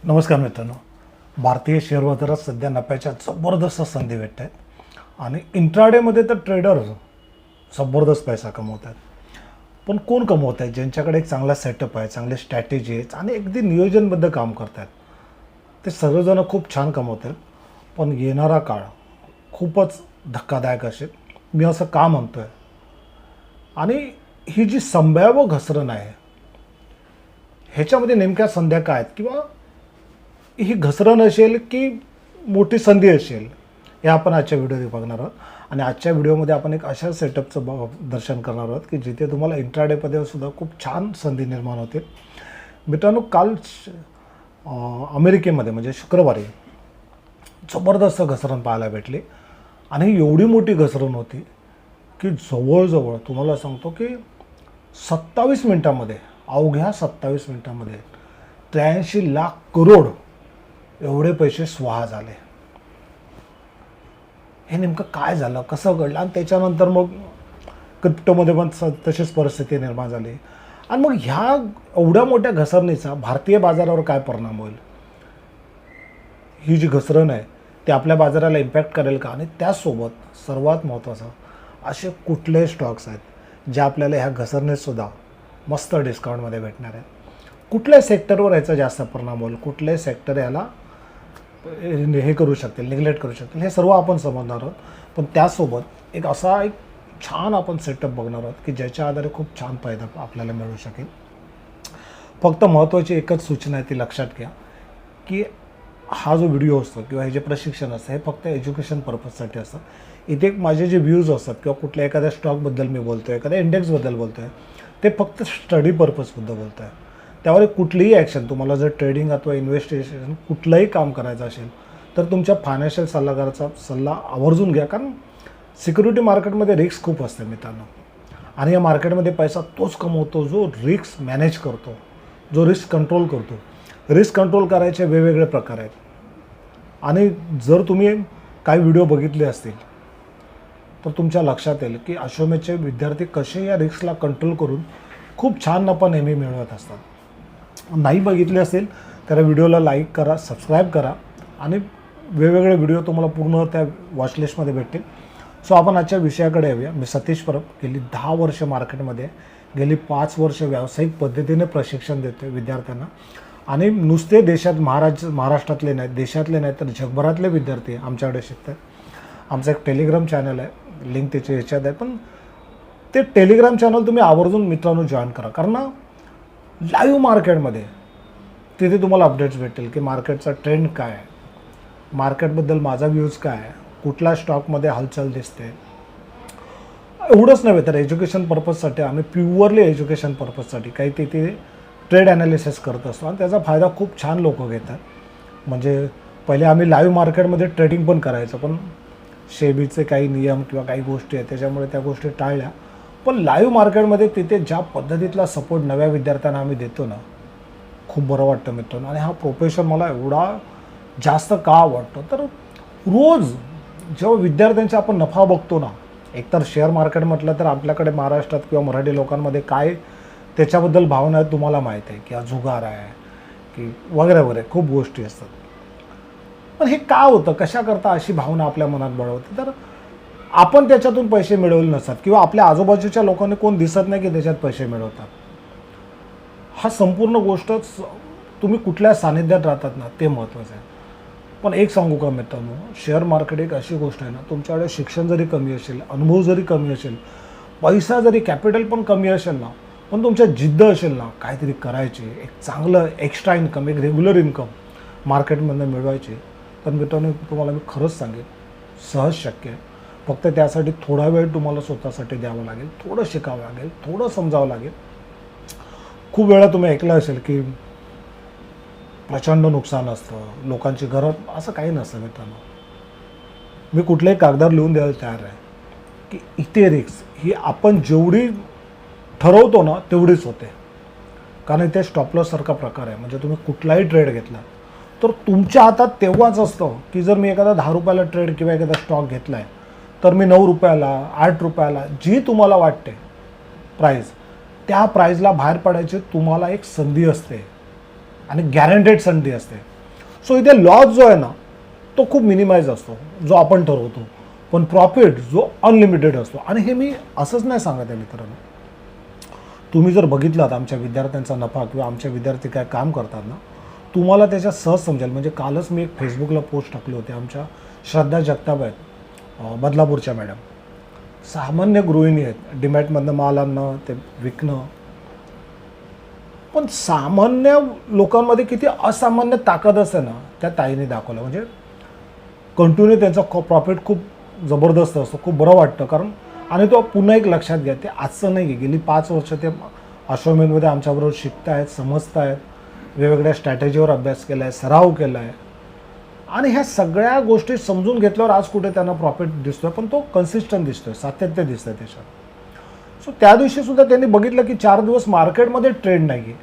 नमस्कार मित्रांनो. भारतीय शेअर बाजारात सध्या नफ्याच्या जबरदस्त संधी भेटत आहेत आणि इंट्राडेमध्ये तर ट्रेडर जबरदस्त पैसा कमवत आहेत. पण कोण कमवत आहेत? ज्यांच्याकडे एक चांगला सेटअप आहे, चांगली स्ट्रॅटेजी आहे आणि अगदी नियोजनबद्ध काम करत आहेत, ते सर्वजण खूप छान कमवत आहेत. पण येणारा काळ खूपच धक्कादायक असेल, मी असं का म्हणतो आहे. आणि ही जी संभाव्य घसरण आहे, ह्याच्यामध्ये नेमक्या संध्या काय आहेत किंवा ही घसरण असेल की मोठी संधी असेल, हे आपण आजच्या व्हिडिओमध्ये बघणार आहोत. आणि आजच्या व्हिडिओमध्ये आपण एक अशा सेटअपचं दर्शन करणार आहोत की जिथे तुम्हाला इंट्राडेमध्ये सुद्धा खूप छान संधी निर्माण होतील. मित्रांनो, काल अमेरिकेमध्ये म्हणजे शुक्रवारी जबरदस्त घसरण पाहायला भेटली. आणि एवढी मोठी घसरण होती की जवळजवळ तुम्हाला सांगतो की 27 मिनटामध्ये, अवघ्या 27 मिनटामध्ये 83 लाख करोड एवढे पैसे स्वाहा झाले. हे नेमकं काय झालं, कसं घडलं? आणि त्याच्यानंतर मग क्रिप्टोमध्ये पण तशीच परिस्थिती निर्माण झाली. आणि मग ह्या एवढ्या मोठ्या घसरणीचा भारतीय बाजारावर काय परिणाम होईल? ही जी घसरण आहे ती आपल्या बाजाराला इम्पॅक्ट करेल का? आणि त्याचसोबत सर्वात महत्त्वाचं, असे कुठले स्टॉक्स आहेत जे आपल्याला ह्या घसरणीतसुद्धा मस्त डिस्काउंटमध्ये भेटणार आहेत? कुठल्या सेक्टरवर याचा जास्त परिणाम होईल? कुठले सेक्टर याला हे करू शकतील, निग्लेक्ट करू शकतील? हे सर्व आपण समजणार आहोत. पण त्यासोबत एक छान आपण सेटअप बघणार आहोत की ज्याच्या आधारे खूप छान फायदा आपल्याला मिळू शकेल. फक्त महत्त्वाची एकच सूचना आहे, ती लक्षात घ्या की हा जो व्हिडिओ असतो किंवा हे जे प्रशिक्षण असतं हे फक्त एज्युकेशन पर्पजसाठी असतं. इथे माझे जे व्ह्यूज असतात किंवा कुठल्या एखाद्या स्टॉकबद्दल मी बोलतो आहे, एखाद्या इंडेक्सबद्दल बोलतो आहे, ते फक्त स्टडी पर्पजबद्दल बोलतो आहे. त्यावर कुठलीही ॲक्शन, तुम्हाला जर ट्रेडिंग अथवा इन्व्हेस्टिगेशन कुठलंही काम करायचं असेल तर तुमच्या फायनान्शियल सल्लागाराचा सल्ला आवर्जून घ्या. कारण सिक्युरिटी मार्केटमध्ये रिस्क खूप असते मित्रांनो. आणि या मार्केटमध्ये पैसा तोच कमवतो जो रिस्क मॅनेज करतो, जो रिस्क कंट्रोल करतो. रिस्क कंट्रोल करायचे वेगवेगळे प्रकार आहेत. आणि जर तुम्ही काही व्हिडिओ बघितले असतील तर तुमच्या लक्षात येईल की अश्वमेधचे विद्यार्थी कसे या रिस्कला कंट्रोल करून खूप छान नफा नेहमी मिळवत असतात. नाही बघितले असेल तर व्हिडिओला लाईक करा, सबस्क्राईब करा आणि वेगवेगळे व्हिडिओ तुम्हाला पूर्ण त्या वॉचलिस्टमध्ये भेटतील. सो आपण आजच्या विषयाकडे येऊया. मी सतीश परब, गेली 10 वर्ष मार्केटमध्ये, गेली 5 वर्ष व्यावसायिक पद्धतीने प्रशिक्षण देतो आहे विद्यार्थ्यांना. आणि नुसते महाराष्ट्रातले नाहीत, देशातले नाहीत, तर जगभरातले विद्यार्थी आमच्याकडे शिकतात. आमचं एक टेलिग्राम चॅनल आहे, लिंक त्याच्या ह्याच्यात आहे. पण ते टेलिग्राम चॅनल तुम्ही आवर्जून मित्रांनो जॉईन करा. कारण ना लाईव्ह मार्केटमध्ये तिथे तुम्हाला अपडेट्स भेटेल की मार्केटचा ट्रेंड काय आहे, मार्केटबद्दल माझा व्ह्यूज काय आहे, कुठल्या स्टॉकमध्ये हालचाल दिसते. एवढंच नव्हे तर एज्युकेशन पर्पजसाठी, आम्ही प्युअरली एज्युकेशन पर्पजसाठी काही तिथे ट्रेड ॲनालिसिस करत असतो आणि त्याचा फायदा खूप छान लोक घेतात. म्हणजे पहिले आम्ही लाईव्ह मार्केटमध्ये ट्रेडिंग पण करायचं, पण सेबीचे काही नियम किंवा काही गोष्टी आहेत त्याच्यामुळे त्या गोष्टी टाळल्या. पण लाईव्ह मार्केटमध्ये तिथे ज्या पद्धतीतला सपोर्ट नव्या विद्यार्थ्यांना आम्ही देतो ना, खूप बरं वाटतं मित्रांनो. आणि हा प्रोफेशन मला एवढा जास्त का आवडतो, तर रोज जेव्हा विद्यार्थ्यांचा आपण नफा बघतो ना, एकतर शेअर मार्केट म्हटलं तर आपल्याकडे महाराष्ट्रात किंवा मराठी लोकांमध्ये काय त्याच्याबद्दल भावना आहेत तुम्हाला माहीत आहे की जुगार आहे की वगैरे वगैरे खूप गोष्टी असतात. पण हे का होतं, कशाकरता अशी भावना आपल्या मनात बळवते? तर आपण त्याच्यातून पैसे मिळवले नसतात किंवा आपल्या आजूबाजूच्या लोकांनी कोण दिसत नाही की त्याच्यात पैसे मिळवतात. हा संपूर्ण गोष्टच तुम्ही कुठल्या सानिध्यात राहतात ना, ते महत्त्वाचं आहे. पण एक सांगू का मित्रांनो, शेअर मार्केट एक अशी गोष्ट आहे ना, तुमच्याकडे शिक्षण जरी कमी असेल, अनुभव जरी कमी असेल, पैसा जरी कॅपिटल पण कमी असेल ना, पण तुमच्या जिद्द असेल ना काहीतरी करायची, एक चांगलं एक्स्ट्रा इन्कम, एक रेग्युलर इन्कम मार्केटमधून मिळवायची, तर मित्रांनो तुम्हाला मी खरंच सांगेन सहज शक्य आहे. फक्त त्यासाठी थोडा वेळ तुम्हाला स्वतःसाठी द्यावं लागेल, थोडं शिकावं लागेल, थोडं समजावं लागेल. खूप वेळा तुम्ही ऐकलं असेल की प्रचंड नुकसान असतं, लोकांची घरं, असं काही नसतं मित्रांनो. मी कुठल्याही कागदावर लिहून द्यायला तयार आहे की इथे रिस्क ही आपण जेवढी ठरवतो ना तेवढीच होते. कारण इथे स्टॉपलॉससारखा प्रकार आहे. म्हणजे तुम्ही कुठलाही ट्रेड घेतला तर तुमच्या हातात तेव्हाच असतं की जर मी एखादा 10 रुपयाला ट्रेड किंवा एखादा स्टॉक घेतला आहे तर मी 9 रुपयाला, 8 रुपयाला, जी तुम्हाला वाटते प्राईस, त्या प्राईजला बाहेर पडायची तुम्हाला एक संधी असते आणि गॅरंटेड संधी असते. सो इथे लॉस जो आहे ना तो खूप मिनिमाइज असतो जो आपण ठरवतो, पण प्रॉफिट जो अनलिमिटेड असतो. आणि हे मी असंच नाही सांगत आहे मित्रांनो, तुम्ही जर बघितलात आमच्या विद्यार्थ्यांचा नफा किंवा आमचे विद्यार्थी काय काम करतात ना, तुम्हाला त्याच्यात सहज समजेल. म्हणजे कालच मी एक फेसबुकला पोस्ट टाकली होती. आमच्या श्रद्धा जगताप आहेत बदलापूरच्या मॅडम, सामान्य गृहिणी आहेत, डीमॅटमधनं माल आणणं ते विकणं, पण सामान्य लोकांमध्ये किती असामान्य ताकद असते ना त्या ताईने दाखवलं. म्हणजे कंटिन्यू त्यांचा प्रॉफिट खूप जबरदस्त असतो, खूप बरं वाटतं. कारण आणि तो पुन्हा एक लक्षात घ्या, ते आजचं नाही आहे, गेली 5 वर्ष ते अश्वमेधमध्ये आमच्याबरोबर शिकतायत, समजतायत, वेगवेगळ्या स्ट्रॅटेजीवर अभ्यास केला आहे, सराव केला आहे, आणि ह्या सगळ्या गोष्टी समजून घेतल्यावर आज कुठे त्यांना प्रॉफिट दिसतोय, पण तो कन्सिस्टंट दिसतोय, सातत्य दिसतंय त्याच्यात. सो त्या दिवशीसुद्धा त्यांनी बघितलं की 4 दिवस मार्केटमध्ये ट्रेंड नाही आहे.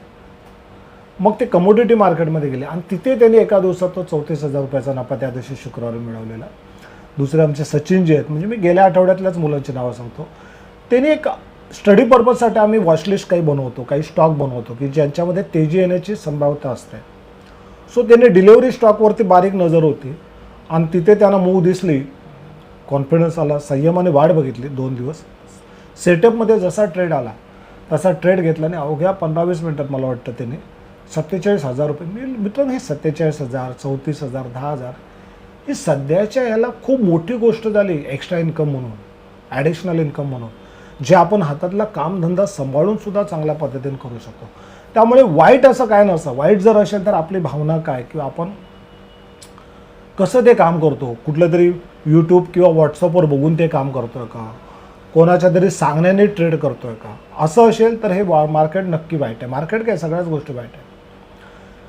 मग ते कमोडिटी मार्केटमध्ये गेले आणि तिथे त्यांनी एका दिवसात तो 34,000 रुपयाचा नफा त्या दिवशी शुक्रवारी मिळवलेला. दुसरे आमचे सचिन जे आहेत, म्हणजे मी गेल्या आठवड्यातल्याच मुलांची नावं सांगतो, त्यांनी एक स्टडी पर्पजसाठी आम्ही वॉचलिस्ट काही बनवतो, काही स्टॉक बनवतो की ज्यांच्यामध्ये तेजी येण्याची संभाव्यता असते. सो त्यांनी डिलिव्हरी स्टॉकवरती बारीक नजर होती आणि तिथे त्यांना मूव दिसली, कॉन्फिडन्स आला, संयमाने वाढ बघितली 2 दिवस. सेटअपमध्ये जसा ट्रेड आला तसा ट्रेड घेतला आणि अवघ्या 15-20 मिनटात मला वाटतं त्यांनी 47,000 रुपये. मित्रांनो, हे 47,000, 34,000, 10,000 ही सध्याच्या याला खूप मोठी गोष्ट झाली एक्स्ट्रा इन्कम म्हणून, ॲडिशनल इन्कम म्हणून, जे आपण हातातला कामधंदा सांभाळून सुद्धा चांगल्या पद्धतीने करू शकतो. त्यामुळे वाईट असं काय नसतं. वाईट जर असेल तर आपली भावना काय, किंवा आपण कसं ते काम करतो, कुठलं तरी यूट्यूब किंवा व्हॉट्सअपवर बघून ते काम करतोय का, कोणाच्या तरी सांगण्याने ट्रेड करतोय का, असं असेल तर हे मार्केट नक्की वाईट आहे. मार्केट काय, सगळ्याच गोष्टी वाईट आहे.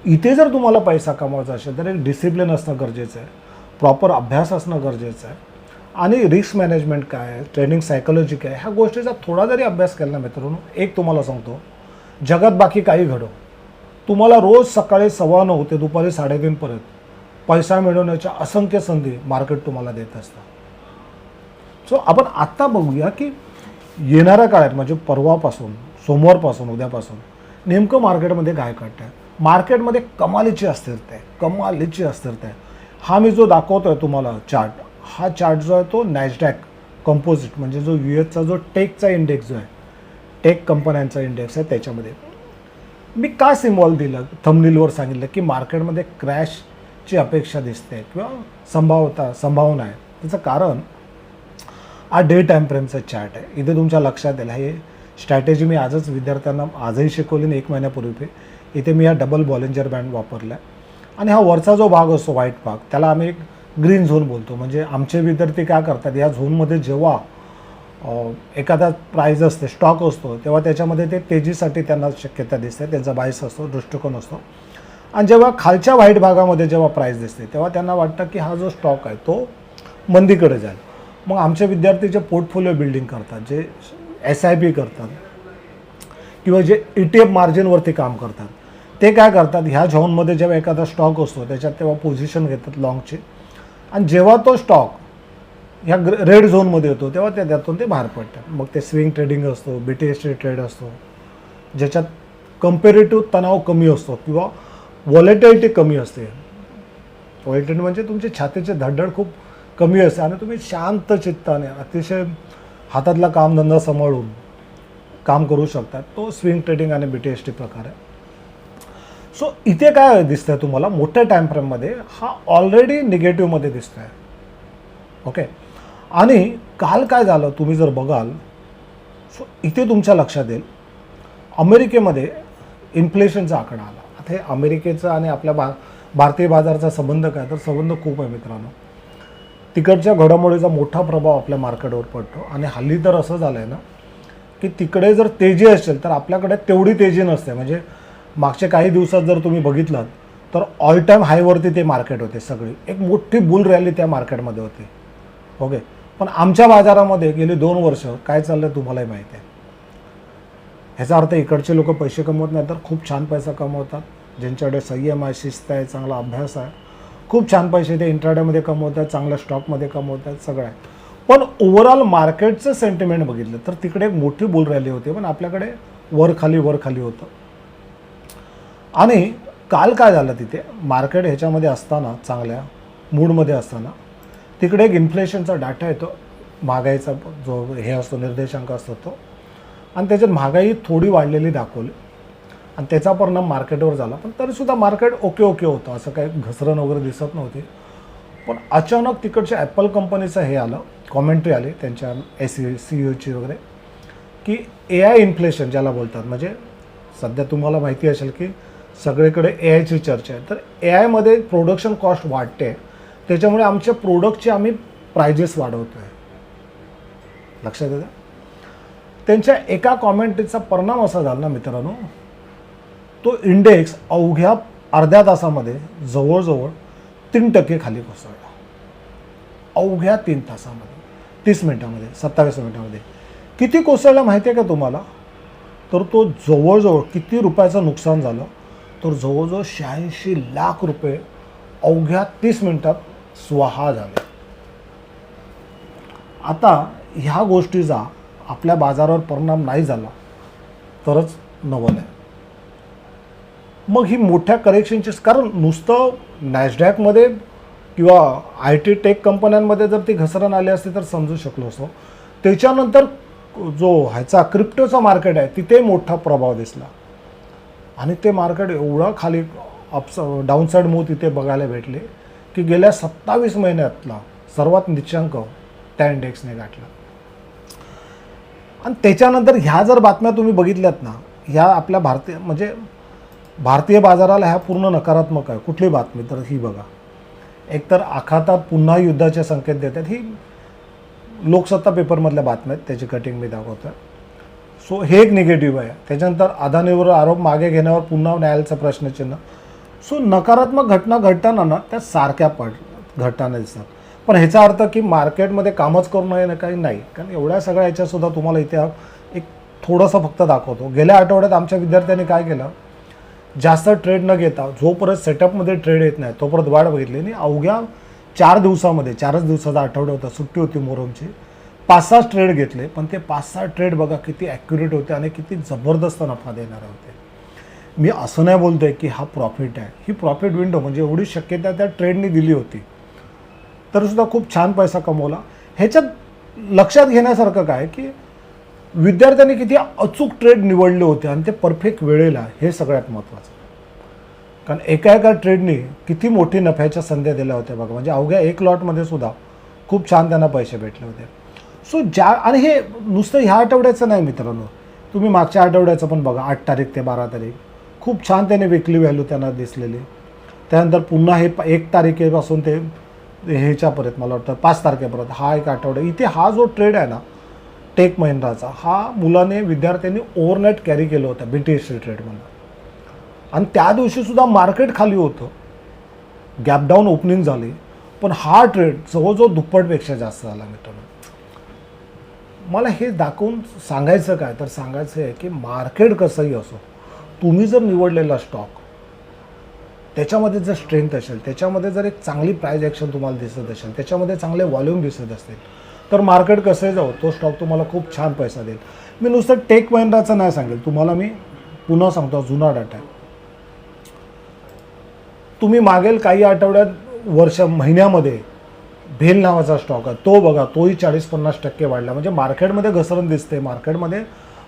इथे जर तुम्हाला पैसा कमवायचा असेल तर एक डिसिप्लिन असणं गरजेचं आहे, प्रॉपर अभ्यास असणं गरजेचं आहे, आणि रिस्क मॅनेजमेंट काय आहे, ट्रेडिंग सायकोलॉजी काय, ह्या गोष्टीचा थोडा जरी अभ्यास केला ना मित्रांनो, एक तुम्हाला सांगतो, जगात बाकी काही घडो, तुम्हाला रोज सकाळी 9:15 ते दुपारी 3:30 पर्यंत पैसा मिळवण्याच्या असंख्य संधी मार्केट तुम्हाला देत असतं. सो आपण आत्ता बघूया की येणाऱ्या काळात, म्हणजे परवापासून, सोमवारपासून, उद्यापासून नेमकं मार्केटमध्ये काय घडतं आहे. मार्केटमध्ये कमालीची अस्थिरता आहे, कमालीची अस्थिरता आहे. हा मी जो दाखवतो आहे तुम्हाला चार्ट, हा चार्ट जो आहे तो नॅसडॅक कंपोजिट, म्हणजे जो US जो टेकचा इंडेक्स जो आहे, टेक कंपन्यांचा इंडेक्स आहे, त्याच्यामध्ये मी का सिम्बॉल दिलं, थंबनेलवर सांगितलं की मार्केटमध्ये क्रॅशची अपेक्षा दिसते किंवा संभावना आहे. त्याचं कारण हा डे टाईम फ्रेमचा चार्ट आहे. इथे तुमच्या लक्षात येईल, हे स्ट्रॅटेजी मी आजच विद्यार्थ्यांना आजही शिकवली आणि 1 महिन्यापूर्वी. इथे मी हा डबल बॉलिंजर बँड वापरला आहे, आणि हा वरचा जो भाग असतो व्हाईट भाग, त्याला आम्ही एक ग्रीन झोन बोलतो. म्हणजे आमचे विद्यार्थी काय करतात, या झोनमध्ये जेव्हा एखादा प्राईज असते, स्टॉक असतो, तेव्हा त्याच्यामध्ये ते तेजीसाठी त्यांना शक्यता दिसते, त्यांचा बायस असतो, दृष्टिकोन असतो. आणि जेव्हा खालच्या व्हाईट भागामध्ये जेव्हा प्राईज दिसते तेव्हा त्यांना वाटतं की हा जो स्टॉक आहे तो मंदीकडे जाईल. मग आमचे विद्यार्थी जे पोर्टफोलिओ बिल्डिंग करतात, जे SIP करतात, किंवा जे ETF मार्जिनवरती काम करतात, ते काय करतात, ह्या झोनमध्ये जेव्हा एखादा स्टॉक असतो त्याच्यात तेव्हा पोझिशन घेतात लॉंगची, आणि जेव्हा तो स्टॉक ह्या रेड झोनमध्ये येतो तेव्हा त्यातून ते बाहेर पडतात. मग ते स्विंग ट्रेडिंग असतो, BTST ट्रेड असतो, ज्याच्यात कंपेरेटिव्ह तणाव कमी असतो किंवा व्हॉलेटिलिटी कमी असते. व्हॉलेटिलिटी म्हणजे तुमची छातीची धडधड खूप कमी असते आणि तुम्ही शांत चित्ताने अतिशय हातातला कामधंदा सांभाळून काम करू शकतात. तो स्विंग ट्रेडिंग आणि BTST प्रकार आहे. सो इथे काय दिसतंय तुम्हाला, मोठ्या टाईम फ्रेममध्ये हा ऑलरेडी निगेटिव्हमध्ये दिसतोय. ओके, आणि काल काय झालं तुम्ही जर बघाल, सो इथे तुमच्या लक्षात येईल, अमेरिकेमध्ये इन्फ्लेशनचा आकडा आला. आता हे अमेरिकेचा आणि आपल्या भारतीय बाजाराचा संबंध काय, तर संबंध खूप आहे मित्रांनो. तिकडच्या घडामोडीचा मोठा प्रभाव आपल्या मार्केटवर पडतो, आणि हल्ली तर असं झालं आहे ना की तिकडे जर तेजी असेल तर आपल्याकडे तेवढी तेजी नसते. म्हणजे मागच्या काही दिवसात जर तुम्ही बघितलात तर ऑल टाईम हायवरती ते मार्केट होते सगळी, एक मोठी बुल रॅली त्या मार्केटमध्ये होती. ओके, पण आमच्या बाजारामध्ये गेली 2 वर्ष काय चाललं तुम्हालाही माहीत आहे. ह्याचा अर्थ इकडचे लोक पैसे कमवत नाही तर खूप छान पैसा कमवतात, ज्यांच्याकडे संयम आहे, शिस्त आहे, चांगला अभ्यास आहे, खूप छान पैसे ते इंट्राडेमध्ये कमवतात, चांगल्या स्टॉकमध्ये कमवतात, सगळं आहे. पण ओव्हरऑल मार्केटचं सेंटिमेंट बघितलं तर तिकडे एक मोठी बुल रॅली होती, पण आपल्याकडे वर खाली होतं. आणि काल काय झालं तिथे मार्केट ह्याच्यामध्ये असताना चांगल्या मूडमध्ये असताना तिकडे एक इन्फ्लेशनचा डाटा येतो, महागाईचा जो हे असतो निर्देशांक असतो तो, आणि त्याच्यात महागाई थोडी वाढलेली दाखवली आणि त्याचा परिणाम मार्केटवर झाला. पण तरीसुद्धा मार्केट ओके होतं, असं काही घसरण वगैरे दिसत नव्हती. पण अचानक तिकडच्या ॲपल कंपनीचं हे आलं, कॉमेंट्री आली त्यांच्या CEO वगैरे, की AI इन्फ्लेशन ज्याला बोलतात, म्हणजे सध्या तुम्हाला माहिती असेल की सगळीकडे AIची चर्चा आहे. तर AIमध्ये प्रोडक्शन कॉस्ट वाढते, त्याच्यामुळे आमच्या प्रोडक्टचे आम्ही प्रायजेस वाढवतो आहे. लक्षात येतं. त्यांच्या एका कॉमेंट्रीचा परिणाम असा झाला ना मित्रांनो, तो इंडेक्स अवघ्या अर्ध्या तासामध्ये जवळजवळ 3% खाली कोसळला. अवघ्या 3 तासामध्ये, 30 मिनिटामध्ये, 27 मिनिटामध्ये किती कोसळला माहिती आहे का तुम्हाला? तर तो जवळजवळ किती रुपयाचं नुकसान झालं, तर जवळजवळ 86 लाख रुपये अवघ्या 30 मिनिटात स्वाहा झाले. आता ह्या गोष्टीचा आपल्या बाजारावर परिणाम नाही झाला तरच नवल आहे. मग ही मोठ्या करेक्शनची, कारण नुसतं नॅसडॅकमध्ये किंवा IT टेक कंपन्यांमध्ये जर ती घसरण आली असती तर समजू शकलो असतो. त्याच्यानंतर जो ह्याचा क्रिप्टोचा मार्केट आहे तिथे मोठा प्रभाव दिसला आणि ते मार्केट एवढा खाली डाऊनसाईड मूव्ह तिथे बघायला भेटले की गेल्या 27 महिन्यातला सर्वात नीचांक त्या इंडेक्सने गाठला. आणि त्याच्यानंतर ह्या जर बातम्या तुम्ही बघितल्यात ना, ह्या आपल्या भारतीय बाजाराला ह्या पूर्ण नकारात्मक आहे. कुठली बातमी? तर ही बघा, एकतर आखातात पुन्हा युद्धाचे संकेत देतात. ही लोकसत्ता पेपरमधल्या बातम्या आहेत, त्याची कटिंग मी दाखवतो. सो हे एक निगेटिव्ह आहे. त्याच्यानंतर अदानीवर आरोप मागे घेण्यावर पुन्हा न्यायालयाचं प्रश्नचिन्ह. सो नकारात्मक घटना घडताना ना त्या सारख्या घटना दिसतात. पण ह्याचा अर्थ की मार्केटमध्ये कामच करू नये काही नाही, कारण एवढ्या सगळ्या ह्याच्यासुद्धा तुम्हाला इथे एक थोडंसं फक्त दाखवतो. गेल्या आठवड्यात आमच्या विद्यार्थ्यांनी काय केलं, जास्त ट्रेड न घेता जोपर्यंत सेटअपमध्ये ट्रेड येत नाही तोपर्यंत वाढ बघितली आणि अवघ्या 4 दिवसामध्ये, 4च दिवसाचा आठवडा होता, सुट्टी होती मोहरमची, 5-6 ट्रेड घेतले. पण ते 5-6 ट्रेड बघा किती ॲक्युरेट होते आणि किती जबरदस्त नफा देणारे होते. मी असं नाही बोलतोय की हा प्रॉफिट आहे, ही प्रॉफिट विंडो म्हणजे एवढी शक्यता त्या ट्रेडनी दिली होती तरीसुद्धा खूप छान पैसा कमवला. ह्याच्यात लक्षात घेण्यासारखं काय की विद्यार्थ्यांनी किती अचूक ट्रेड निवडले होते आणि ते परफेक्ट वेळेला, हे सगळ्यात महत्त्वाचं. कारण एका ट्रेडनी किती मोठी नफ्याच्या संध्या दिल्या होत्या बघा, म्हणजे अवघ्या 1 लॉटमध्ये सुद्धा खूप छान त्यांना पैसे भेटले होते. सो आणि हे नुसतं ह्या आठवड्याचं नाही मित्रांनो, तुम्ही मागच्या आठवड्याचं पण बघा, 8 तारीख ते 12 तारीख खूप छान त्याने विकली व्हॅल्यू त्यांना दिसलेली. त्यानंतर पुन्हा हे 1 तारखेपासून ते ह्याच्यापर्यंत मला वाटतं 5 तारखेपर्यंत हा एक आठवडा, इथे हा जो ट्रेड आहे ना टेक महिंद्राचा, हा मुलाने विद्यार्थ्यांनी ओव्हरनाईट कॅरी केलं होतं BTC ट्रेडमधून. आणि त्या दिवशीसुद्धा मार्केट खाली होतं, गॅपडाऊन ओपनिंग झाली, पण हा ट्रेड जवळजवळ दुप्पटपेक्षा जास्त झाला मित्रांनो. मला हे दाखवून सांगायचं काय, तर सांगायचं आहे की मार्केट कसंही असो, तुम्ही जर निवडलेला स्टॉक त्याच्यामध्ये जर स्ट्रेंथ असेल, त्याच्यामध्ये जर एक चांगली प्राईज ॲक्शन तुम्हाला दिसत असेल, त्याच्यामध्ये चांगले व्हॉल्यूम दिसत असतील, तर मार्केट कसंही जाऊ तो स्टॉक तुम्हाला खूप छान पैसा देईल. मी नुसतं टेक महिंद्राचं नाही सांगेल तुम्हाला, मी पुन्हा सांगतो जुना डाटा आहे. तुम्ही मागेल काही आठवड्यात महिन्यामध्ये भेल नावाचा स्टॉक आहे, तो बघा, तोही 40-50% वाढला. म्हणजे मार्केटमध्ये घसरण दिसते, मार्केटमध्ये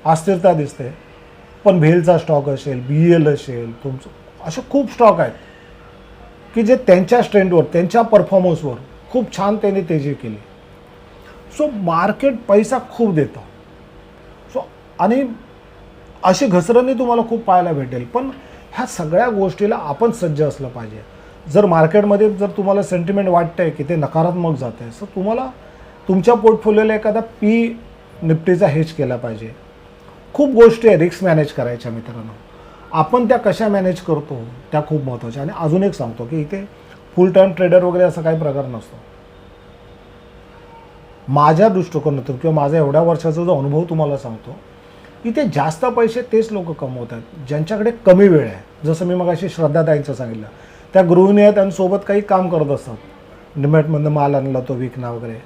अस्थिरता दिसते, पण भेलचा स्टॉक असेल, BEL असेल, तुमचं असे खूप स्टॉक आहेत की जे त्यांच्या स्ट्रेंथवर, त्यांच्या परफॉर्मन्सवर खूप छान त्यांनी तेजी केली. सो मार्केट पैसा खूप देतं. सो आणि अशी घसरणी तुम्हाला खूप पाहायला भेटेल. पण ह्या सगळ्या गोष्टीला आपण सज्ज असलं पाहिजे. जर मार्केटमध्ये जर तुम्हाला सेंटिमेंट वाटतं आहे की ते नकारात्मक जात आहे, तर तुम्हाला तुमच्या पोर्टफोलिओला एखादा निफ्टीचा हेज केला पाहिजे. खूप गोष्टी आहे रिस्क मॅनेज करायच्या मित्रांनो. आपण त्या कशा मॅनेज करतो त्या खूप महत्त्वाच्या. आणि अजून एक सांगतो की इथे फुल टाईम ट्रेडर वगैरे असा काही प्रकार नसतो. माझ्या दृष्टिकोनातून किंवा माझा एवढ्या वर्षाचा जो अनुभव तुम्हाला सांगतो, इथे जास्त पैसे तेच लोक कमवतात ज्यांच्याकडे कमी वेळ आहे. जसं मी मगाशी श्रद्धाताईंचं सांगितलं, त्या गृहिणी आहेत आणि सोबत काही काम करत असतात, डिमॅटमधनं माल आणला तो विकणं वगैरे.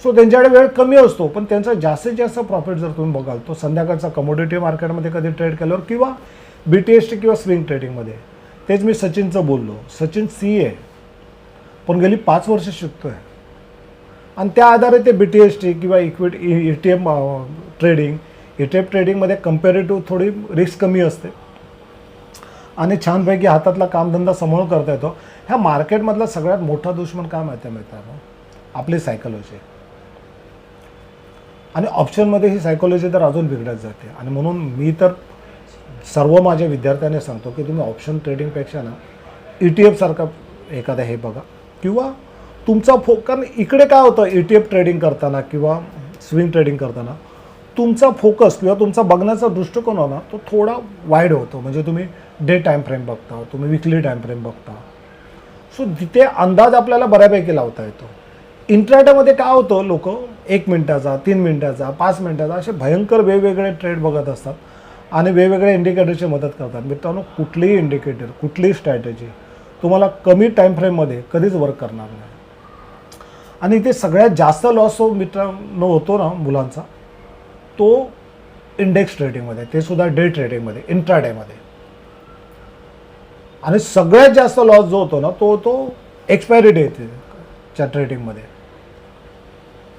सो त्यांच्याकडे वेळ कमी असतो, पण त्यांचा जास्तीत जास्त प्रॉफिट जर तुम्ही बघाल तो संध्याकाळचा कमोडिटी मार्केटमध्ये कधी ट्रेड केल्यावर किंवा BTST किंवा स्विंग ट्रेडिंगमध्ये तेच मी सचिनचं बोललो. सचिन CA पण गेली 5 वर्ष शिकतोय आणि त्या आधारे ते BTST किंवा इक्विटी ETF ट्रेडिंग, ETF ट्रेडिंगमध्ये कम्पॅरेटिव्ह थोडी रिस्क कमी असते आणि छानपैकी हातातला कामधंदा समोर करता येतो. ह्या मार्केटमधला सगळ्यात मोठा दुश्मन काय माहिती आहे मित्रांनो? आपली सायकोलॉजी. आणि ऑप्शनमध्ये ही सायकोलॉजी तर अजून बिघडत जाते. आणि म्हणून मी तर सर्व माझ्या विद्यार्थ्यांना सांगतो की तुम्ही ऑप्शन ट्रेडिंगपेक्षा ना ETF सारखा एखादा हे बघा किंवा तुमचा कारण इकडे काय होतं ETF ट्रेडिंग करताना किंवा स्विंग ट्रेडिंग करताना तुमचा फोकस किंवा तुमचा बघण्याचा दृष्टिकोन हो ना तो थोडा वाईड होतो. म्हणजे तुम्ही डे टाईम फ्रेम बघता, तुम्ही विकली टाईम फ्रेम बघता. सो तिथे अंदाज आपल्याला बऱ्यापैकी लावता येतो. इंट्राडेमध्ये काय होतं, लोक 1 मिनिटाचा, 3 मिनिटाचा, 5 मिनिटाचा असे भयंकर वेगवेगळे ट्रेड बघत असतात आणि वेगवेगळ्या इंडिकेटरची मदत करतात. मित्रांनो, कुठलीही इंडिकेटर, कुठलीही स्ट्रॅटेजी तुम्हाला कमी टाईम फ्रेममध्ये कधीच वर्क करणार नाही. आणि इथे सगळ्यात जास्त लॉस जो मित्रांनो होतो ना मुलांचा, तो इंडेक्स ट्रेडिंगमध्ये, ते सुद्धा डे ट्रेडिंगमध्ये, इंट्राडेमध्ये. आणि सगळ्यात जास्त लॉस जो होतो ना तो एक्सपायरी डेच्या ट्रेडिंगमध्ये.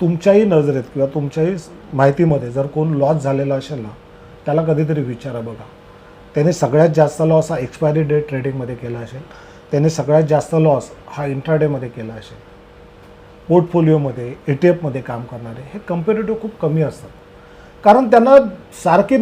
तुमच्याही नजरेत किंवा तुमच्याही माहितीमध्ये जर कोण लॉस झालेला असेल ना त्याला कधीतरी विचारा बघा. त्याने सगळ्यात जास्त लॉस हा एक्सपायरी डेट ट्रेडिंगमध्ये केला असेल, त्याने सगळ्यात जास्त लॉस हा इंट्राडेमध्ये केला असेल. पोर्टफोलिओमध्ये ETF काम करणारे हे कम्पॅरेटिव्ह खूप कमी असतात, कारण त्यांना सारखी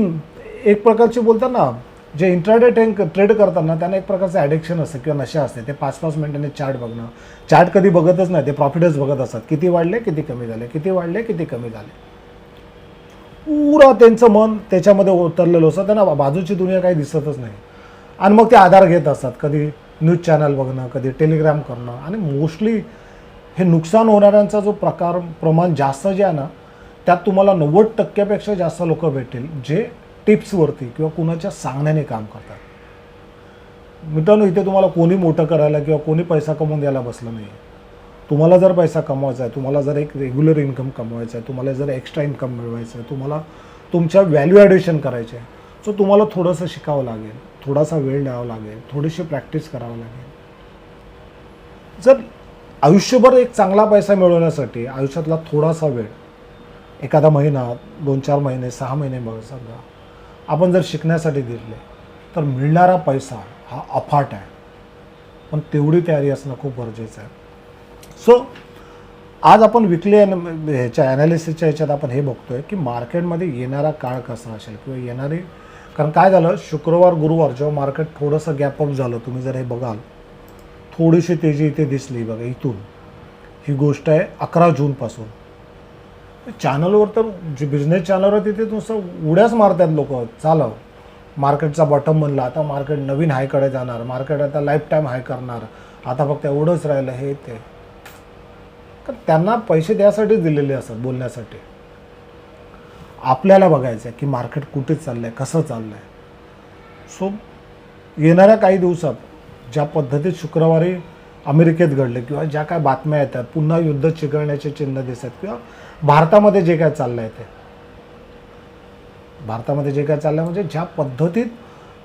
एक प्रकारची बोलतात ना, जे इंट्राडे ट्रेड करताना त्यांना एक प्रकारचं ॲडिक्शन असतं किंवा नशा असते. ते 5-5 मिनिटांनी चार्ट बघणं, चार्ट कधी बघतच नाही, ते प्रॉफिटच बघत असतात. किती वाढले, किती कमी झाले, किती वाढले, किती कमी झाले. पुरा त्यांचं मन त्याच्यामध्ये उतरलेलं असतं, त्यांना बाजूची दुनिया काही दिसतच नाही. आणि मग ते आधार घेत असतात, कधी न्यूज चॅनल बघणं, कधी टेलिग्राम करणं. आणि मोस्टली हे नुकसान होणाऱ्यांचा जो प्रमाण जास्त जे आहे ना, त्यात तुम्हाला 90% जास्त लोक भेटतील जे टिप्सवरती किंवा कुणाच्या सांगण्याने काम करतात. मित्रांनो, इथे तुम्हाला कोणी मोठं करायला किंवा कोणी पैसा कमवून द्यायला बसलं नाही. तुम्हाला जर पैसा कमवायचा आहे, तुम्हाला जर एक रेग्युलर इन्कम कमवायचं आहे, तुम्हाला जर एक्स्ट्रा इन्कम मिळवायचं आहे, तुम्हाला तुमच्या व्हॅल्यू ॲडिशन करायचे आहे, सो तुम्हाला थोडंसं शिकावं लागेल, थोडासा वेळ द्यावा लागेल, थोडीशी प्रॅक्टिस करावं लागेल. जर आयुष्यभर एक चांगला पैसा मिळवण्यासाठी आयुष्यातला थोडासा वेळ, एखादा महिना, 2-4 महिने, 6 महिने बघा समजा आपण जर शिकण्यासाठी दिले, तर मिळणारा पैसा हा अफाट आहे. पण तेवढी तयारी असणं खूप गरजेचं आहे. सो आज आपण विकली ह्याच्या ॲनालिसिसच्या ह्याच्यात आपण हे बघतोय की मार्केटमध्ये येणारा काळ कसा असेल किंवा येणारी, कारण काय झालं, शुक्रवार गुरुवार जेव्हा मार्केट थोडंसं गॅपअप झालं, तुम्ही जर हे बघाल थोडीशी तेजी इथे दिसली बघा इथून. ही गोष्ट आहे 11 जूनपासून. चॅनलवर तर जे बिझनेस चॅनलवर तिथे नुसतं उड्याच मारतात लोक, चालव मार्केटचा बॉटम बनला, आता मार्केट नवीन हायकडे जाणार, मार्केट आता लाईफ टाईम हाय करणार, आता फक्त एवढंच राहिलं हे ते. तर त्यांना पैसे द्यायसाठीच दिलेले असतात, बोलण्यासाठी. आपल्याला बघायचं आहे की मार्केट कुठे चाललं आहे, कसं चाललं आहे. सो येणाऱ्या काही दिवसात ज्या पद्धतीत शुक्रवारी अमेरिकेत घडले किंवा ज्या काय बातम्या येतात, पुन्हा युद्ध चिघळण्याचे चिन्ह दिसतात, किंवा भारतामध्ये जे काय चाललं आहे ते, भारतामध्ये जे काय चाललं आहे, म्हणजे ज्या पद्धतीत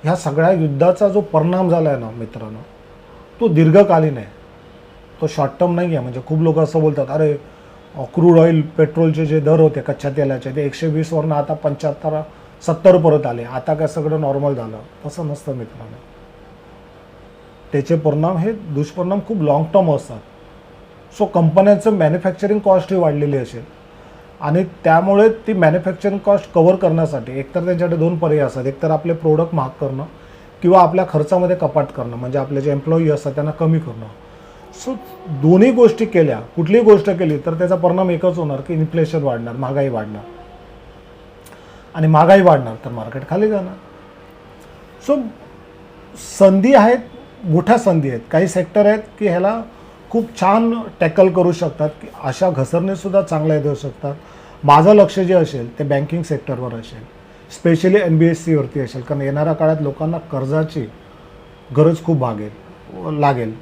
ह्या सगळ्या युद्धाचा जो परिणाम झाला आहे ना मित्रांनो, तो दीर्घकालीन आहे, तो शॉर्ट टर्म नाही आहे. म्हणजे खूप लोक असं बोलतात, अरे क्रूड ऑइल, पेट्रोलचे जे दर होते कच्च्या तेलाचे, ते 120वरनं आता 75-70 परत आले, आता काय सगळं नॉर्मल झालं. तसं नसतं मित्रांनो. त्याचे परिणाम, हे दुष्परिणाम खूप लाँग टर्म असतात. सो कंपन्यांचं मॅन्युफॅक्चरिंग कॉस्ट ही वाढलेली असेल आणि त्यामुळे ती मॅन्युफॅक्चरिंग कॉस्ट कव्हर करण्यासाठी एकतर त्यांच्याकडे 2 पर्याय असतात. एकतर आपले प्रोडक्ट महाग करणं किंवा आपल्या खर्चामध्ये कपात करणं, म्हणजे आपले जे एम्प्लॉई असतात त्यांना कमी करणं. सो दोन्ही गोष्टी केल्या, कुठलीही गोष्ट केली तर त्याचा परिणाम एकच होणार की इन्फ्लेशन वाढणार, महागाई वाढणार. आणि महागाई वाढणार तर मार्केट खाली जाणार. सो संधी आहेत, मोठ्या संधी आहेत. काही सेक्टर आहेत की ह्याला खूप छान टॅकल करू शकतात, की अशा घसरणीसुद्धा चांगल्या देऊ शकतात. माझं लक्ष जे असेल ते बँकिंग सेक्टरवर असेल, स्पेशली NBFCवरती असेल, कारण येणाऱ्या काळात लोकांना कर्जाची गरज खूप लागेल.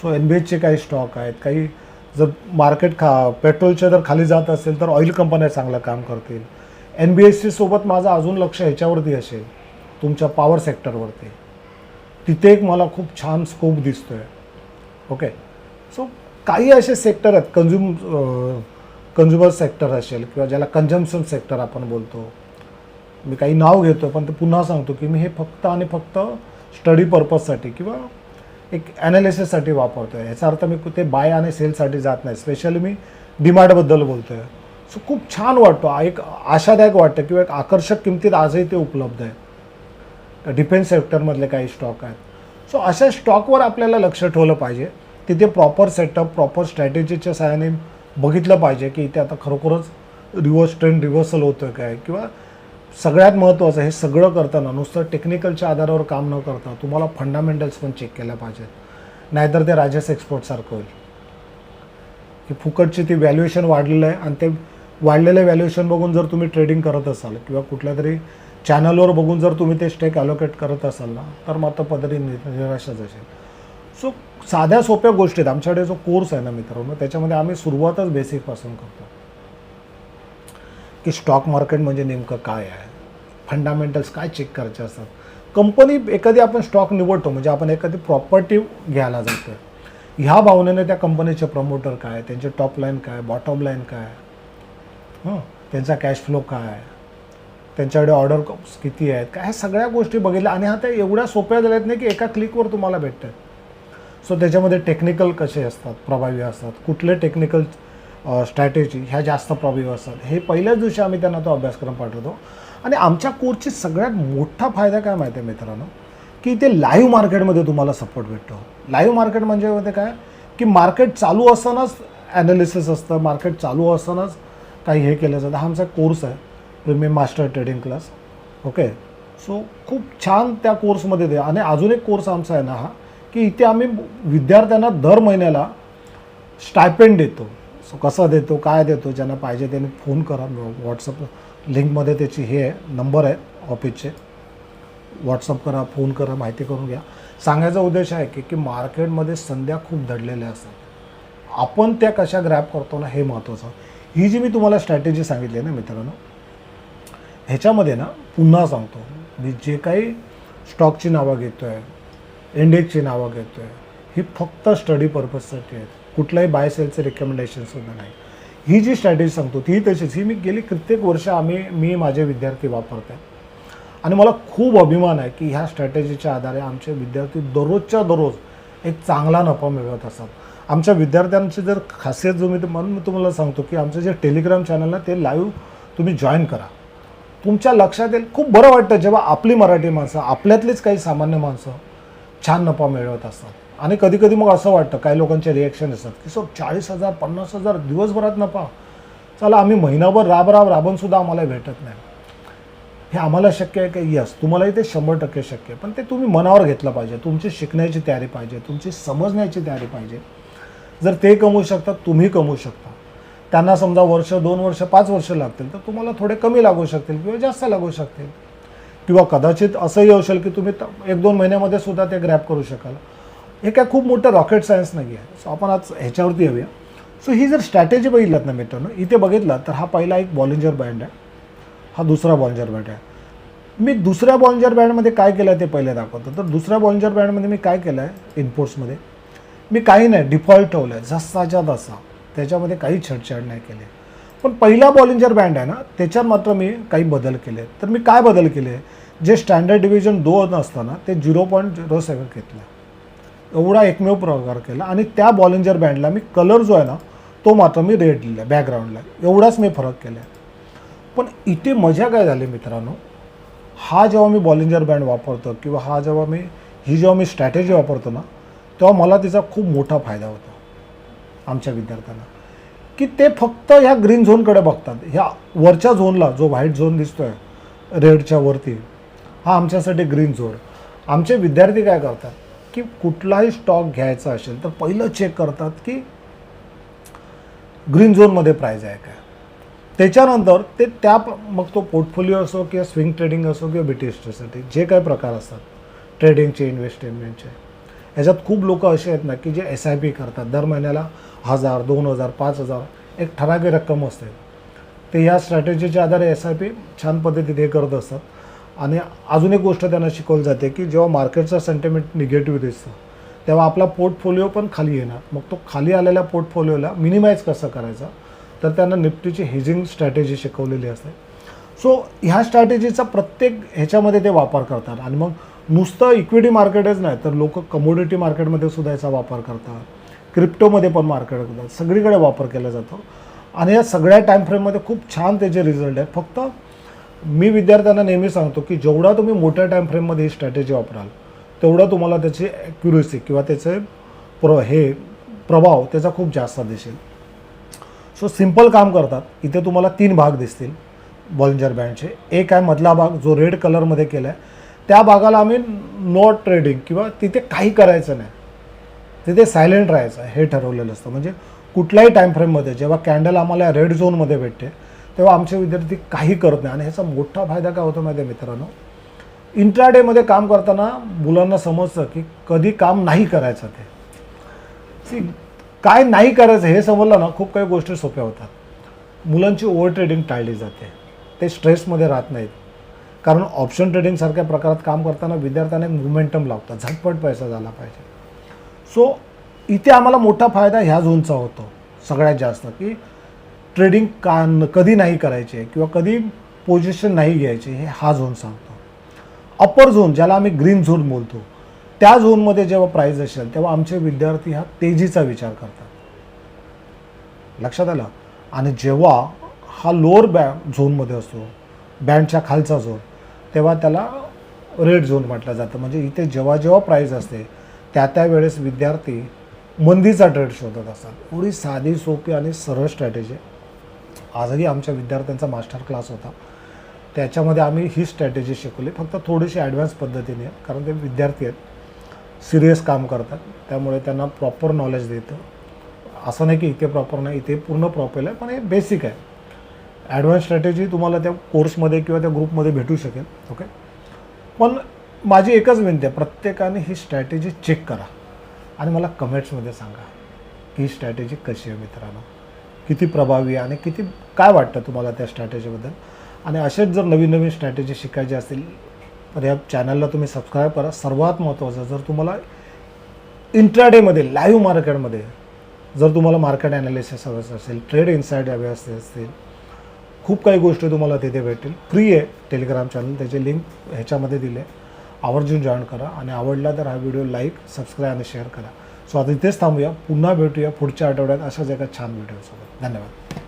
सो NBFCचे काही स्टॉक आहेत, काही जर मार्केट पेट्रोलचे जर खाली जात असेल तर ऑइल कंपन्या चांगलं काम करतील. NBFC सोबत माझं अजून लक्ष ह्याच्यावरती असेल, तुमच्या पॉवर सेक्टरवरती. तिथे एक मला खूप छान स्कोप दिसतो आहे. ओके, सो काही असे सेक्टर आहेत, कन्झ्युमर सेक्टर असेल किंवा ज्याला कन्झम्पशन सेक्टर आपण बोलतो. मी काही नाव घेतो पण ते पुन्हा सांगतो की मी हे फक्त आणि फक्त स्टडी पर्पजसाठी किंवा एक ॲनालिसिससाठी वापरतो आहे. याचा अर्थ मी ते बाय आणि सेलसाठी जात नाही. स्पेशली मी डिमांडबद्दल बोलतो आहे. सो खूप छान वाटतो, एक आशादायक वाटतं किंवा एक आकर्षक किमतीत आजही ते उपलब्ध आहे. डिफेन्स सेक्टरमधले काही स्टॉक आहेत. सो अशा स्टॉकवर आपल्याला लक्ष ठेवलं पाहिजे. तिथे प्रॉपर सेटअप, प्रॉपर स्ट्रॅटेजीच्या सहाय्याने बघितलं पाहिजे की इथे आता खरोखरच ट्रेंड रिव्हर्सल होतं काय. किंवा सगळ्यात महत्त्वाचं, हे सगळं करताना नुसतं टेक्निकलच्या आधारावर काम न करता तुम्हाला फंडामेंटल्स पण चेक केल्या पाहिजेत. नाहीतर ते राजस एक्सपोर्टसारखं होईल की फुकटची ती व्हॅल्युएशन वाढलेलं आहे आणि ते वाढलेलं व्हॅल्युएशन बघून जर तुम्ही ट्रेडिंग करत असाल किंवा कुठल्या तरी चॅनलवर बघून जर तुम्ही ते स्टेक ॲलोकेट करत असाल ना, तर मात्र पदरी निराशाच असेल. सो साध्या सोप्या गोष्टीत आमच्याकडे जो कोर्स आहे ना मित्रांनो, त्याच्यामध्ये आम्ही सुरुवातच बेसिकपासून करतो की स्टॉक मार्केट म्हणजे नेमकं काय आहे, फंडामेंटल्स काय चेक करायचे असतात. कंपनी एखादी आपण स्टॉक निवडतो म्हणजे आपण एखादी प्रॉपर्टी घ्यायला जातो आहे, ह्या भावनेने त्या कंपनीचे प्रमोटर काय, त्यांचे टॉप लाईन काय, बॉटम लाईन काय, त्यांचा कॅश फ्लो काय, त्यांच्याकडे ऑर्डर किती आहेत काय, ह्या सगळ्या गोष्टी बघितल्या. आणि आता एवढ्या सोप्या झाल्यात नाही की एका क्लिकवर तुम्हाला भेटतात. सो त्याच्यामध्ये टेक्निकल कसे असतात, प्रभावी असतात, कुठले टेक्निकल स्ट्रॅटेजी ह्या जास्त प्रभावी असतात, हे पहिल्याच दिवशी आम्ही त्यांना तो अभ्यासक्रम पाठवतो. आणि आमच्या कोर्सची सगळ्यात मोठा फायदा काय माहिती आहे मित्रांनो, की ते लाईव्ह मार्केटमध्ये तुम्हाला सपोर्ट भेटतो. लाईव्ह मार्केट म्हणजे काय की मार्केट चालू असतानाच ॲनालिसिस असतं, मार्केट चालू असतानाच काही हे केलं जातं. हा आमचा कोर्स आहे, premium master trading class. Okay, so खूप छान त्या कोर्समध्ये ते. आणि अजून एक कोर्स आमचा आहे ना हा, की इथे आम्ही विद्यार्थ्यांना दर महिन्याला स्टायपेंड देतो. सो कसा देतो, काय देतो, ज्यांना पाहिजे त्यांनी फोन करा. व्हॉट्सअप लिंकमध्ये त्याची हे आहे, नंबर आहे ऑफिसचे, व्हॉट्सअप करा, फोन करा, माहिती करून घ्या. सांगायचा उद्देश आहे की मार्केटमध्ये संध्या खूप दडलेल्या असतात, आपण त्या कशा ग्रॅप करतो ना हे महत्त्वाचं. ही जी मी तुम्हाला स्ट्रॅटेजी सांगितली आहे ना मित्रांनो, ह्याच्यामध्ये ना पुन्हा सांगतो, मी जे काही स्टॉकची नावं घेतो आहे, इंडेक्सची नावं घेतो आहे, ही फक्त स्टडी पर्पजसाठी आहेत. कुठलाही बाय सेलचे रिकमेंडेशनसुद्धा नाही. ही जी स्ट्रॅटेजी सांगतो ती तशीच, ही मी गेली कित्येक वर्ष मी माझे विद्यार्थी वापरत आहे. आणि मला खूप अभिमान आहे की ह्या स्ट्रॅटेजीच्या आधारे आमचे विद्यार्थी दररोजच्या दररोज एक चांगला नफा मिळवत असतात. आमच्या विद्यार्थ्यांची जर खासियत जो म्हणून मी तुम्हाला सांगतो की आमचं जे टेलिग्राम चॅनल ना ते लाईव्ह तुम्ही जॉईन करा. तुमच्या लक्षात येईल, खूप बरं वाटतं जेव्हा आपली मराठी माणसं, आपल्यातलीच काही सामान्य माणसं छान नफा मिळवत असतात. आणि कधी कधी मग असं वाटतं, काही लोकांचे रिॲक्शन असतात की सर 40,000 50,000 दिवसभरात नफा, चला आम्ही महिनाभर राबूनसुद्धा आम्हाला भेटत नाही. हे आम्हाला शक्य आहे की यस, तुम्हालाही ते 100% शक्य आहे. पण ते तुम्ही मनावर घेतलं पाहिजे. तुमची शिकण्याची तयारी पाहिजे, तुमची समजण्याची तयारी पाहिजे. जर ते कमवू शकतात, तुम्ही कमवू शकता. त्यांना समजा वर्ष, 2 वर्ष, 5 वर्ष लागतील, तर तुम्हाला थोडे कमी लागू शकतील किंवा जास्त लागू शकतील. किंवा कदाचित असंही होऊ शकेल की तुम्ही 1-2 महिन्यामध्ये सुद्धा ते ग्रॅप करू शकाल. हे काय खूप मोठं रॉकेट सायन्स नाही आहे. सो आपण आज ह्याच्यावरती येऊया. सो ही जर स्ट्रॅटेजी बघितलात ना मित्रांनो, इथे बघितलं तर हा पहिला एक बॉलिंजर बँड आहे, हा दुसरा बॉलिंजर बँड आहे. मी दुसऱ्या बॉलिंजर बँडमध्ये काय केलं आहे ते पहिले दाखवतो. तर दुसऱ्या बॉलिंजर बँडमध्ये मी काय केलं आहे, इनपुट्समध्ये मी काही नाही, डिफॉल्ट ठेवलं आहे जसाच्या तसा, त्याच्यामध्ये काही छेडछाड नाही केली. पण पहिला बॉलिंजर बँड आहे ना, त्याच्यात मात्र मी काही बदल केले. तर मी काय बदल केले, जे स्टँडर्ड डिव्हिजन 2 असताना ते 0.07 घेतलं, एवढा एकमेव प्रकार केला. आणि त्या बॉलिंजर बँडला मी कलर जो आहे ना तो मात्र मी रेड दिला बॅकग्राऊंडला, एवढाच मी फरक केला. पण इथे मजा काय झाली मित्रांनो, हा जेव्हा मी बॉलिंजर बँड वापरतो किंवा जेव्हा मी स्ट्रॅटेजी वापरतो ना, तेव्हा मला तिचा खूप मोठा फायदा होतो आमच्या विद्यार्थ्यांना. की ते फक्त ह्या ग्रीन झोनकडे बघतात. ह्या वरच्या झोनला जो व्हाईट झोन दिसतो आहे रेडच्या वरती, हा आमच्यासाठी ग्रीन झोन. आमचे विद्यार्थी काय करतात की कुठलाही स्टॉक घ्यायचा असेल तर पहिलं चेक करतात की ग्रीन झोनमध्ये प्राईज आहे काय. त्याच्यानंतर ते मग तो पोर्टफोलिओ असो किंवा स्विंग ट्रेडिंग असो किंवा बीटीएसटीसाठी जे काही प्रकार असतात ट्रेडिंगचे, इन्व्हेस्टमेंटचे, ह्याच्यात खूप लोक असे आहेत ना की जे SIP करतात. दर महिन्याला 1,000, 2,000, 5,000 एक ठराविक रक्कम असते. ते ह्या स्ट्रॅटेजीच्या आधारे SIP छान पद्धतीने हे करत असतात. आणि अजून एक गोष्ट त्यांना शिकवली जाते की जेव्हा मार्केटचा सेंटिमेंट निगेटिव्ह दिसतं तेव्हा आपला पोर्टफोलिओ पण खाली येणार. मग तो खाली आलेल्या पोर्टफोलिओला मिनिमाइज कसं करायचं, तर त्यांना निफ्टीची हेजिंग स्ट्रॅटेजी शिकवलेली असते. सो ह्या स्ट्रॅटेजीचा प्रत्येक ह्याच्यामध्ये ते वापर करतात. आणि मग नुसतं इक्विटी मार्केटच नाही तर लोक कमोडिटी मार्केटमध्ये सुद्धा याचा वापर करतात, क्रिप्टोमध्ये पण मार्केट करतात, सगळीकडे वापर केला जातो. आणि या सगळ्या टाईम फ्रेममध्ये खूप छान त्याचे रिझल्ट आहेत. फक्त मी विद्यार्थ्यांना नेहमी सांगतो की जेवढा तुम्ही मोठ्या टाईम फ्रेममध्ये ही स्ट्रॅटेजी वापराल तेवढं तुम्हाला त्याची ॲक्युरेसी किंवा त्याचे प्रभाव त्याचा खूप जास्त दिसेल. सो सिम्पल काम करतात. इथे तुम्हाला 3 भाग दिसतील बॉलिंजर बँडचे. एक आहे मधला भाग जो रेड कलरमध्ये केला आहे, त्या भागाला आम्ही नॉट ट्रेडिंग किंवा तिथे काही करायचं नाही, तिथे सायलेंट राहायचं हे ठरवलेलं असतं. म्हणजे कुठल्याही टाईम फ्रेममध्ये जेव्हा कॅन्डल आम्हाला रेड झोनमध्ये भेटते तेव्हा आमचे विद्यार्थी काही करत नाही. आणि ह्याचा मोठा फायदा काय होतो माहिती आहे मित्रांनो, इंट्राडेमध्ये काम करताना मुलांना समजतं की कधी काम नाही करायचं. ते काय नाही करायचं हे समजलं ना, खूप काही गोष्टी सोप्या होतात. मुलांची ओव्हर ट्रेडिंग टाळली जाते, ते स्ट्रेसमध्ये राहत नाहीत. कारण ऑप्शन ट्रेडिंगसारख्या प्रकारात काम करताना विद्यार्थ्यांना मोमेंटम लावतात, झटपट पैसा झाला पाहिजे. सो इथे आम्हाला मोठा फायदा ह्या झोनचा होतो सगळ्यात जास्त, की ट्रेडिंग कधी नाही करायचे किंवा कधी पोझिशन नाही घ्यायचे हे हा झोन सांगतो. अप्पर झोन ज्याला आम्ही ग्रीन झोन बोलतो, त्या झोनमध्ये जेव्हा प्राईज असेल तेव्हा आमचे विद्यार्थी हा तेजीचा विचार करतात. लक्षात आलं. आणि जेव्हा हा लोअर झोनमध्ये असतो, बँडच्या खालचा झोन, तेव्हा त्याला रेड झोन म्हटलं जातं. म्हणजे इथे जेव्हा जेव्हा प्राईज असते त्या वेळेस विद्यार्थी मंदीचा ट्रेड शोधत असतात. एवढी साधी सोपी आणि सरळ स्ट्रॅटेजी. आजही आमच्या विद्यार्थ्यांचा मास्टर क्लास होता, त्याच्यामध्ये आम्ही ही स्ट्रॅटेजी शिकवली. फक्त थोडीशी ॲडव्हान्स पद्धतीने, कारण ते विद्यार्थी आहेत, सिरियस काम करतात, त्यामुळे त्यांना प्रॉपर नॉलेज देतं. असं नाही की इथे प्रॉपर नाही, इथे पूर्ण प्रॉपर आहे, पण हे बेसिक आहे. ॲडव्हान्स स्ट्रॅटेजी तुम्हाला त्या कोर्समध्ये किंवा त्या ग्रुपमध्ये भेटू शकेल. ओके. पण माझी एकच विनंती आहे, प्रत्येकाने ही स्ट्रॅटेजी चेक करा आणि मला कमेंट्समध्ये सांगा की ही स्ट्रॅटेजी कशी आहे मित्रांनो, किती प्रभावी आहे आणि किती काय वाटतं तुम्हाला त्या स्ट्रॅटेजीबद्दल. आणि असेच जर नवीन नवीन स्ट्रॅटेजी शिकायची असतील तर या चॅनलला तुम्ही सबस्क्राईब करा. सर्वात महत्त्वाचं, जर तुम्हाला इंट्राडेमध्ये लाईव्ह मार्केटमध्ये जर तुम्हाला मार्केट ॲनालिसिस हवं असेल, ट्रेड इन्साईड हवे असतील, खूप काही गोष्टी तुम्हाला तिथे भेटतील. फ्री आहे टेलिग्राम चॅनल, त्याचे लिंक ह्याच्यामध्ये दिले. आवर्जून जॉईन करा आणि आवडला तर हा व्हिडिओ लाईक, सबस्क्राईब आणि शेअर करा. सो आता इथेच थांबूया, पुन्हा भेटूया पुढच्या आठवड्यात अशाच एका छान व्हिडिओसोबत. धन्यवाद.